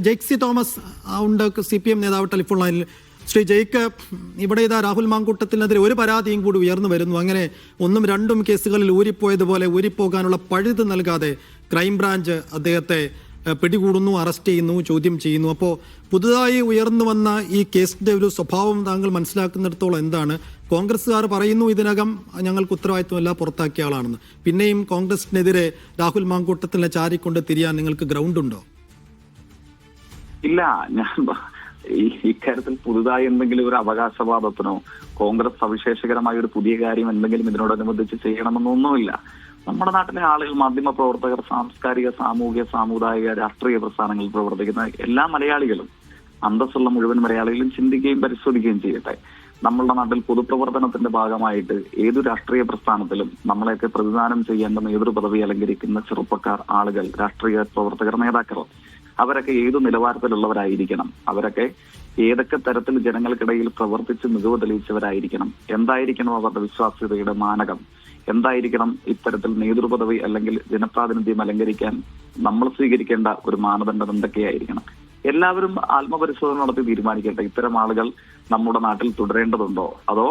ജെയ്ക്സി Thomas ഉണ്ട്, CPM നേതാവ് telephone ലൈനിൽ. ശ്രീ ജയ്ക്ക്, ഇവിടെ ഇതാ രാഹുൽ മാങ്കൂട്ടത്തിനെതിരെ ഒരു പരാതിയും കൂടി ഉയർന്നു വരുന്നു. അങ്ങനെ ഒന്നും രണ്ടും കേസുകളിൽ ഊരിപ്പോയതുപോലെ ഊരിപ്പോകാനുള്ള പഴുത് നൽകാതെ ക്രൈംബ്രാഞ്ച് അദ്ദേഹത്തെ പിടികൂടുന്നു, അറസ്റ്റ് ചെയ്യുന്നു, ചോദ്യം ചെയ്യുന്നു. അപ്പോൾ പുതുതായി ഉയർന്നു വന്ന ഈ കേസിന്റെ ഒരു സ്വഭാവം താങ്കൾ മനസ്സിലാക്കുന്നിടത്തോളം എന്താണ്? കോൺഗ്രസ്സുകാർ പറയുന്നു ഇതിനകം ഞങ്ങൾക്ക് ഉത്തരവാദിത്വമല്ല, പുറത്താക്കിയ ആളാണെന്ന്. പിന്നെയും കോൺഗ്രസിനെതിരെ രാഹുൽ മാങ്കൂട്ടത്തിനെ ചാരിക്കൊണ്ട് തിരിയാൻ നിങ്ങൾക്ക് ഗ്രൗണ്ട് ഉണ്ടോ? ഇല്ല, ഞാൻ ഇക്കാര്യത്തിൽ പുതുതായി എന്തെങ്കിലും ഒരു അവകാശവാദത്തിനോ കോൺഗ്രസ് സവിശേഷകരമായ ഒരു പുതിയ കാര്യം എന്തെങ്കിലും ഇതിനോടനുബന്ധിച്ച് ചെയ്യണമെന്നൊന്നുമില്ല. നമ്മുടെ നാട്ടിലെ ആളുകൾ, മാധ്യമ പ്രവർത്തകർ, സാംസ്കാരിക, സാമൂഹിക, സാമുദായിക, രാഷ്ട്രീയ പ്രസ്ഥാനങ്ങളിൽ പ്രവർത്തിക്കുന്ന എല്ലാ മലയാളികളും, അന്തസ്സുള്ള മുഴുവൻ മലയാളികളും ചിന്തിക്കുകയും പരിശോധിക്കുകയും ചെയ്യട്ടെ. നമ്മളുടെ നാട്ടിൽ പൊതുപ്രവർത്തനത്തിന്റെ ഭാഗമായിട്ട് ഏതു രാഷ്ട്രീയ പ്രസ്ഥാനത്തിലും നമ്മളെയൊക്കെ പ്രതിദാനം ചെയ്യേണ്ട നേതൃപദവി അലങ്കരിക്കുന്ന ചെറുപ്പക്കാർ, ആളുകൾ, രാഷ്ട്രീയ പ്രവർത്തകർ, നേതാക്കൾ, അവരൊക്കെ ഏതു നിലവാരത്തിലുള്ളവരായിരിക്കണം, അവരൊക്കെ ഏതൊക്കെ തരത്തിൽ ജനങ്ങൾക്കിടയിൽ പ്രവർത്തിച്ച് മികവ് തെളിയിച്ചവരായിരിക്കണം, എന്തായിരിക്കണം അവരുടെ വിശ്വാസ്യതയുടെ മാനകം, എന്തായിരിക്കണം ഇത്തരത്തിൽ നേതൃപദവി അല്ലെങ്കിൽ ജനപ്രാതിനിധ്യം അലങ്കരിക്കാൻ നമ്മൾ സ്വീകരിക്കേണ്ട ഒരു മാനദണ്ഡം എന്തൊക്കെയായിരിക്കണം, എല്ലാവരും ആത്മപരിശോധന നടത്തി തീരുമാനിക്കട്ടെ. ഇത്തരം ആളുകൾ നമ്മുടെ നാട്ടിൽ തുടരേണ്ടതുണ്ടോ, അതോ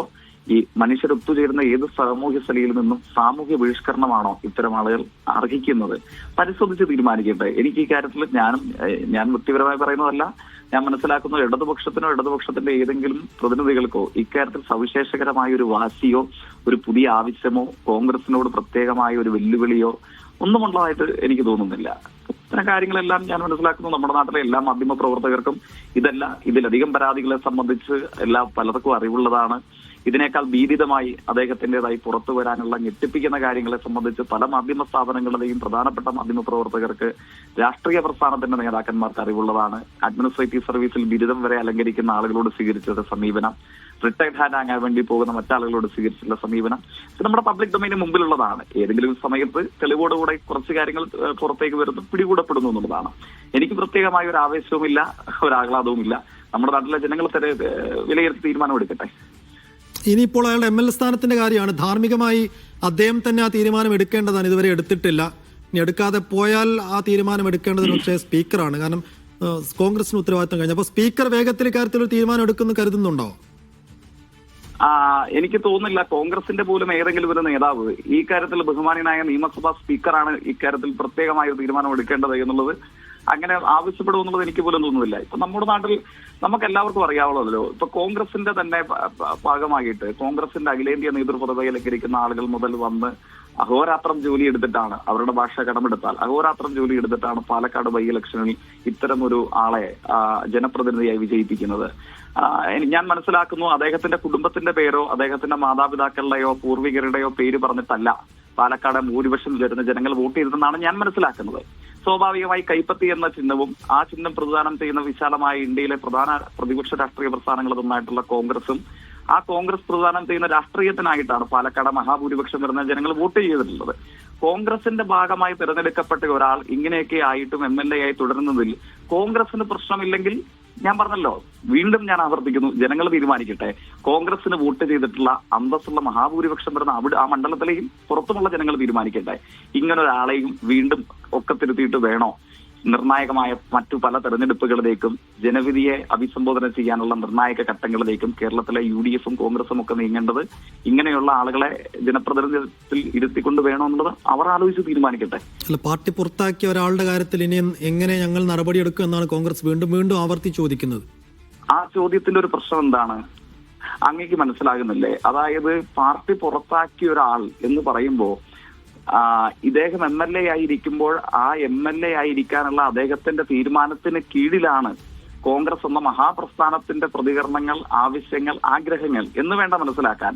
ഈ മനുഷ്യരൊത്തുചേരുന്ന ഏത് സാമൂഹ്യ സ്ഥലയിൽ നിന്നും സാമൂഹ്യ ബഹിഷ്കരണമാണോ ഇത്തരം ആളുകൾ അർഹിക്കുന്നത്, പരിശോധിച്ച് തീരുമാനിക്കട്ടെ. എനിക്ക് ഈ കാര്യത്തിൽ ഞാൻ വ്യക്തിപരമായി പറയുന്നതല്ല, ഞാൻ മനസ്സിലാക്കുന്നു ഇടതുപക്ഷത്തിനോ ഇടതുപക്ഷത്തിന്റെ ഏതെങ്കിലും പ്രതിനിധികൾക്കോ ഇക്കാര്യത്തിൽ സവിശേഷകരമായ ഒരു വാശിയോ ഒരു പുതിയ ആവശ്യമോ കോൺഗ്രസിനോട് പ്രത്യേകമായ ഒരു വെല്ലുവിളിയോ ഒന്നുമുള്ളതായിട്ട് എനിക്ക് തോന്നുന്നില്ല. ഇത്തരം കാര്യങ്ങളെല്ലാം ഞാൻ മനസ്സിലാക്കുന്നു നമ്മുടെ നാട്ടിലെ എല്ലാ മാധ്യമ പ്രവർത്തകർക്കും ഇതിലധികം പരാതികളെ സംബന്ധിച്ച് പലർക്കും അറിവുള്ളതാണ്. ഇതിനേക്കാൾ ഭീതിതമായി അദ്ദേഹത്തിന്റേതായി പുറത്തു വരാനുള്ള ഞെട്ടിപ്പിക്കുന്ന കാര്യങ്ങളെ സംബന്ധിച്ച് പല മാധ്യമ സ്ഥാപനങ്ങളുടെയും പ്രധാനപ്പെട്ട മാധ്യമ പ്രവർത്തകർക്ക്, രാഷ്ട്രീയ പ്രസ്ഥാനത്തിന്റെ നേതാക്കന്മാർക്ക് അറിവുള്ളതാണ്. അഡ്മിനിസ്ട്രേറ്റീവ് സർവീസിൽ ബിരുദം വരെ അലങ്കരിക്കുന്ന ആളുകളോട് സ്വീകരിച്ചത് സമീപനം, റിട്ടയർഡ് ഹാൻഡ് ആകാൻ വേണ്ടി പോകുന്ന മറ്റാളുകളോട് സ്വീകരിച്ചിട്ടുള്ള സമീപനം, ഇത് നമ്മുടെ പബ്ലിക് ഡൊമൈന് മുമ്പിലുള്ളതാണ്. ഏതെങ്കിലും സമയത്ത് തെളിവോടുകൂടെ കുറച്ച് കാര്യങ്ങൾ പുറത്തേക്ക് വരുന്നത് പിടികൂടപ്പെടുന്നു എന്നുള്ളതാണ്. എനിക്ക് പ്രത്യേകമായ ഒരു ആവേശവുമില്ല, ഒരു ആഹ്ലാദവുമില്ല. നമ്മുടെ നാട്ടിലെ ജനങ്ങൾ വിലയിരുത്തി തീരുമാനമെടുക്കട്ടെ. ഇനിയിപ്പോൾ അയാളുടെ ML സ്ഥാനത്തിന്റെ കാര്യമാണ്. ധാർമ്മികമായി അദ്ദേഹം തന്നെ ആ തീരുമാനം എടുക്കേണ്ടതാണ്, ഇതുവരെ എടുത്തിട്ടില്ല. ഇനി എടുക്കാതെ പോയാൽ ആ തീരുമാനം എടുക്കേണ്ടത് പക്ഷേ സ്പീക്കറാണ്. കാരണം കോൺഗ്രസിന് ഉത്തരവാദിത്തം കഴിഞ്ഞു. അപ്പൊ സ്പീക്കർ വേഗത്തിൽ കാര്യത്തിൽ ഒരു തീരുമാനം എടുക്കുമെന്ന് കരുതുന്നുണ്ടോ? എനിക്ക് തോന്നുന്നില്ല കോൺഗ്രസിന്റെ പോലും ഏതെങ്കിലും ഒരു നേതാവ് ഈ കാര്യത്തിൽ ബഹുമാനീയനായ നിയമസഭാ സ്പീക്കറാണ് ഇക്കാര്യത്തിൽ പ്രത്യേകമായ ഒരു തീരുമാനം എടുക്കേണ്ടത് എന്നുള്ളത് അങ്ങനെ ആവശ്യപ്പെടുമെന്നുള്ളത് എനിക്ക് പോലും തോന്നുന്നില്ല. ഇപ്പൊ നമ്മുടെ നാട്ടിൽ നമുക്ക് എല്ലാവർക്കും അറിയാവുന്നതല്ലോ, ഇപ്പൊ കോൺഗ്രസിന്റെ തന്നെ ഭാഗമായിട്ട് കോൺഗ്രസിന്റെ അഖിലേന്ത്യാ നേതൃപദവി അലങ്കരിക്കുന്ന ആളുകൾ മുതൽ വന്ന് അഹോരാത്രം ജോലി എടുത്തിട്ടാണ്, അവരുടെ ഭാഷ കടമെടുത്താൽ അഹോരാത്രം ജോലി എടുത്തിട്ടാണ് പാലക്കാട് ബൈ ഇലക്ഷനിൽ ഇത്തരം ഒരു ആളെ ജനപ്രതിനിധിയായി വിജയിപ്പിക്കുന്നത്. ഞാൻ മനസ്സിലാക്കുന്നു അദ്ദേഹത്തിന്റെ കുടുംബത്തിന്റെ പേരോ അദ്ദേഹത്തിന്റെ മാതാപിതാക്കളുടെയോ പൂർവികരുടെയോ പേര് പറഞ്ഞിട്ടല്ല പാലക്കാട് ഭൂരിപക്ഷം വരുന്ന ജനങ്ങൾ വോട്ട് ചെയ്തതെന്നാണ് ഞാൻ മനസ്സിലാക്കുന്നത്. സ്വാഭാവികമായി കൈപ്പത്തി എന്ന ചിഹ്നവും ആ ചിഹ്നം പ്രതിദാനം ചെയ്യുന്ന വിശാലമായ ഇന്ത്യയിലെ പ്രധാന പ്രതിപക്ഷ രാഷ്ട്രീയ പ്രസ്ഥാനങ്ങളൊന്നായിട്ടുള്ള കോൺഗ്രസും ആ കോൺഗ്രസ് പ്രതിദാനം ചെയ്യുന്ന രാഷ്ട്രീയത്തിനായിട്ടാണ് പാലക്കാട് മഹാഭൂരിപക്ഷം വരുന്ന ജനങ്ങൾ വോട്ട് ചെയ്തിട്ടുള്ളത്. കോൺഗ്രസിന്റെ ഭാഗമായി തിരഞ്ഞെടുക്കപ്പെട്ട ഒരാൾ ഇങ്ങനെയൊക്കെ ആയിട്ടും MLA ആയി തുടരുന്നതിൽ കോൺഗ്രസിന് പ്രശ്നമില്ലെങ്കിൽ, ഞാൻ പറഞ്ഞല്ലോ, വീണ്ടും ഞാൻ ആവർത്തിക്കുന്നു, ജനങ്ങൾ തീരുമാനിക്കട്ടെ. കോൺഗ്രസിന് വോട്ട് ചെയ്തിട്ടുള്ള അന്തസ്സുള്ള മഹാഭൂരിപക്ഷം വരുന്ന ആ മണ്ഡലത്തിലെയും പുറത്തുമുള്ള ജനങ്ങൾ തീരുമാനിക്കട്ടെ. ഇങ്ങനൊരാളെയും വീണ്ടും ഒക്കത്തിരുത്തിയിട്ട് വേണോ നിർണായകമായ മറ്റു പല തെരഞ്ഞെടുപ്പുകളിലേക്കും ജനവിധിയെ അഭിസംബോധന ചെയ്യാനുള്ള നിർണായക ഘട്ടങ്ങളിലേക്കും കേരളത്തിലെ UDFും കോൺഗ്രസും ഒക്കെ നീങ്ങേണ്ടത്? ഇങ്ങനെയുള്ള ആളുകളെ ജനപ്രതിനിധിത്വത്തിൽ ഇരുത്തിക്കൊണ്ട് വേണോ എന്നുള്ളത് അവർ ആലോചിച്ച് തീരുമാനിക്കട്ടെ. അല്ല, പാർട്ടി പുറത്താക്കിയ ഒരാളുടെ കാര്യത്തിൽ ഇനി എങ്ങനെ ഞങ്ങൾ നടപടിയെടുക്കും എന്നാണ് കോൺഗ്രസ് വീണ്ടും വീണ്ടും ആവർത്തി ചോദിക്കുന്നത്. ആ ചോദ്യത്തിന്റെ ഒരു പ്രശ്നം എന്താണ് അങ്ങേക്ക് മനസ്സിലാകുന്നില്ലേ? അതായത് പാർട്ടി പുറത്താക്കിയ ഒരാൾ എന്ന് പറയുമ്പോൾ ഇദ്ദേഹം MLA ആയിരിക്കുമ്പോൾ ആ MLA ആയിരിക്കാനുള്ള അദ്ദേഹത്തിന്റെ തീരുമാനത്തിന് കീഴിലാണ് കോൺഗ്രസ് എന്ന മഹാപ്രസ്ഥാനത്തിന്റെ പ്രതികരണങ്ങൾ, ആവശ്യങ്ങൾ, ആഗ്രഹങ്ങൾ എന്ന് വേണ്ട മനസ്സിലാക്കാൻ.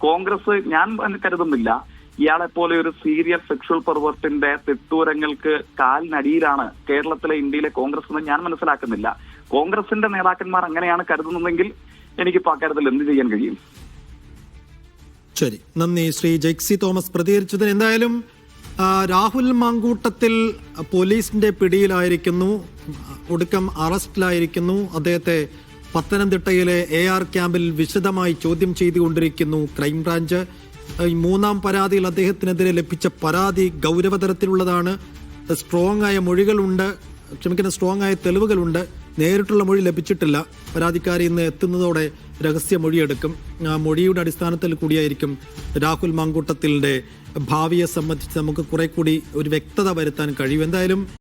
കോൺഗ്രസ്, ഞാൻ കരുതുന്നില്ല ഇയാളെപ്പോലെ ഒരു സീരിയസ് സെക്ഷൽ പെർവേർട്ടിന്റെ തെട്ടൂരങ്ങൾക്ക് കാലിനടിയിലാണ് കേരളത്തിലെ ഇന്ത്യയിലെ കോൺഗ്രസ് എന്ന് ഞാൻ മനസ്സിലാക്കുന്നില്ല. കോൺഗ്രസിന്റെ നേതാക്കന്മാർ അങ്ങനെയാണ് കരുതുന്നതെങ്കിൽ എനിക്കിപ്പോ അക്കാര്യത്തിൽ എന്ത് ചെയ്യാൻ കഴിയും? ശരി, നന്ദി ശ്രീ ജെയ്ക്സി തോമസ് പ്രതികരിച്ചതിന്. എന്തായാലും രാഹുൽ മാങ്കൂട്ടത്തിൽ പോലീസിന്റെ പിടിയിലായിരിക്കുന്നു, ഒടുക്കം അറസ്റ്റിലായിരിക്കുന്നു. അദ്ദേഹത്തെ പത്തനംതിട്ടയിലെ AR ക്യാമ്പിൽ വിശദമായി ചോദ്യം ചെയ്തുകൊണ്ടിരിക്കുന്നു ക്രൈംബ്രാഞ്ച്. മൂന്നാം പരാതിയിൽ അദ്ദേഹത്തിനെതിരെ ലഭിച്ച പരാതി ഗൗരവതരത്തിലുള്ളതാണ്. സ്ട്രോങ് ആയ മൊഴികളുണ്ട്. സ്ട്രോങ് ആയ തെളിവുകളുണ്ട്. നേരിട്ടുള്ള മൊഴി ലഭിച്ചിട്ടില്ല. പരാതിക്കാരി ഇന്ന് എത്തുന്നതോടെ രഹസ്യ മൊഴിയെടുക്കും. ആ മൊഴിയുടെ അടിസ്ഥാനത്തിൽ കൂടിയായിരിക്കും രാഹുൽ മാങ്കൂട്ടത്തിലിന്റെ ഭാവിയെ സംബന്ധിച്ച് നമുക്ക് കുറെ കൂടി ഒരു വ്യക്തത വരുത്താൻ കഴിയും. എന്തായാലും